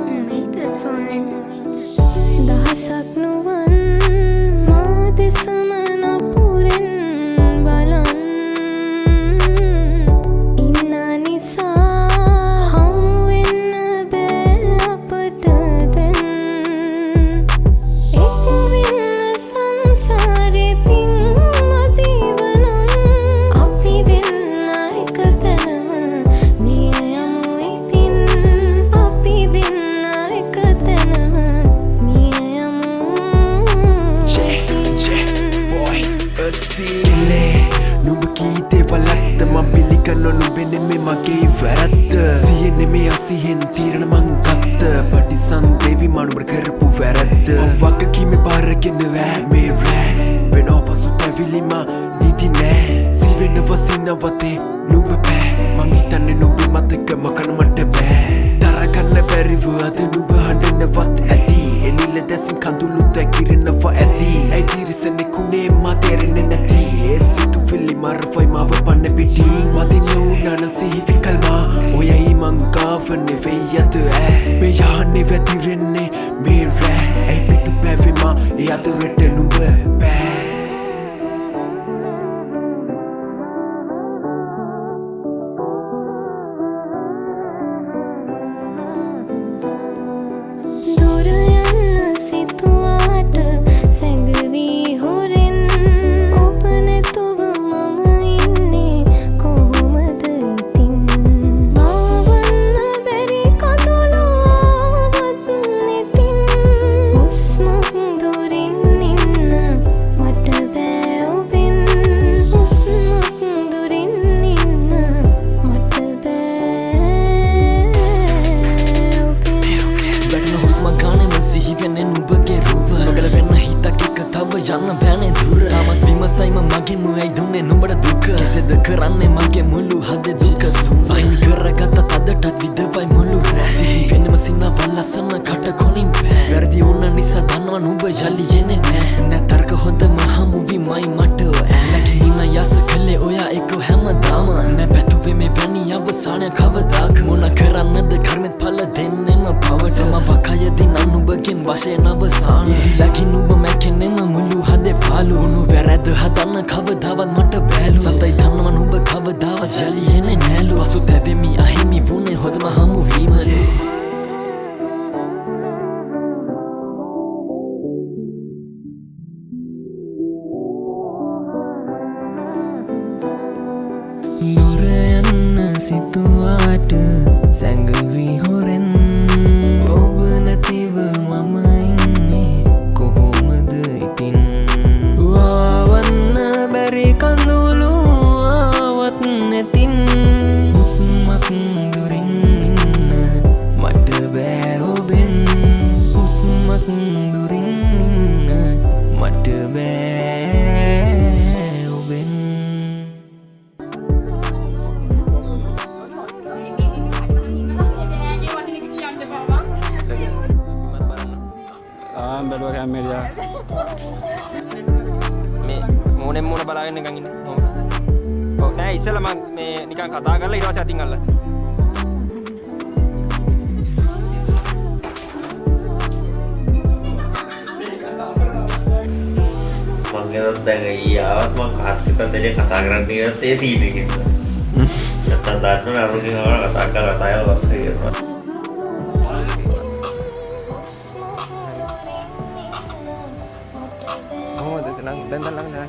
made this one. දහසක් නුවන් මා දෙසම නපුරෙන් බලන් ඉන්න නිසා හමු වෙන්න බෑ අපට දැන් එක් වෙන්න සංසාරේ පින්මදීවනම් අපි දෙන්න එක තැනම මිය යමු ඉතින් අපි දෙන්න එක තැනම නුඹ කීතේ වලක්ත මං පිළිගන්න නුඹෙන මේ මගේ වැරද්ද සියන්නේ මේ අසිහෙන් තීරණ මං ගත්ත පටිසන් දේවි මනුඹට කරපු වැරද්ද වගකීමේ බාරගෙන වෑ මේ රෑ වෙනෝ පසුතැවිලිම නිදි නෑ සිවෙන වසිනවතේ නුඹ බෑ මං හිතන්නේ නුඹේ මතක මකන මට බෑ දරගන්න බැරිව අද නුඹ හඬනවත් ඇති එනිල දැසින් කඳුළු දැකිරෙනව ඇති ඇයි තිරිසනෙ කුණේ මා තේරෙන්නේ නැති ඒ සිතුවිලි මරවයි මාව පන්න පිටින් මදින උනන සිහිවිකල්මා ඔයයි මං ගාව නෙවෙයි අද ඈ මේ යහනේ වැතිරෙන්නේ මේ රෑ ඇයි පිටු පැවෙමා ඒ අතරට නුඹ බෑ යන්න බෑනේ දුර තාමත් විමසයිම මගේ මුවයි දුන්නේ නුඹට දුක කෙසේද කරන්නේ මගේ මුළු හද දුක අයින් කරගත්ත තදටත් විදවයි මුළු රෑ සිහි වෙනම සිනවල් ලස්සන කට කොනින් බෑ වැරදි වුණ නිසා දන්නවා නුඹ යලි එන්නේ නෑ නැතරක හොඳම හමුවිමයි මට ඇලකින් ඉන්න යස කළේ ඔයා එක්ක හැමදාම නෑ පැතුවේ මේ වැනි අවසානය කවදාක මොන කරන්නද කර්මෙත් පල දෙන්නෙම පවට සමවකයදී නම් නුඹගෙන් වශයෙන් අවසාන ඉදිලකින් නුඹ මැකෙන්නෙම මුළු හදේ පාලු උණු වැරැද්ද හදන්න කවදාවත් මට බෑලු සතයි දන්නව නුඹ කවදාවත් යලි එන්නේ නෑලු පසුතැවෙමි අහිමි වුණේ හොඳම හමුවීමලු දුර යන්න සිතුවාට සැඟවි හොරෙන් ඔබ නැතිව මම ඉන්නේ කොහොමද ඉතින් වවන්න බැරි කඳුළු ආවත් නැතින් හුස්මක් දුරින් ඉන්න මට බෑ ඔබෙන් හුස්මක් දුරින් ඉන්න මට බෑ ඔබෙන් බැලුව කැමරියා මේ මොනෙන් මොන බලාගෙන නිකන් ඉන්නේ. ඔව් නෑ ඉස්සෙල්ලා මම මේ නිකන් කතා කරලා ඊට පස්සේ අතින් අල්ලලා. මං ගැනත් දැන් ඊයාවත් මං කාර්තිකත් එක්ක කතා කරන්න ගියත් ඒ සීන් එකෙන්. නැත්තම් දාන්න අරුණින් කතා කරලා කතාවල් කරනවා. දැන් ළඟ නෑ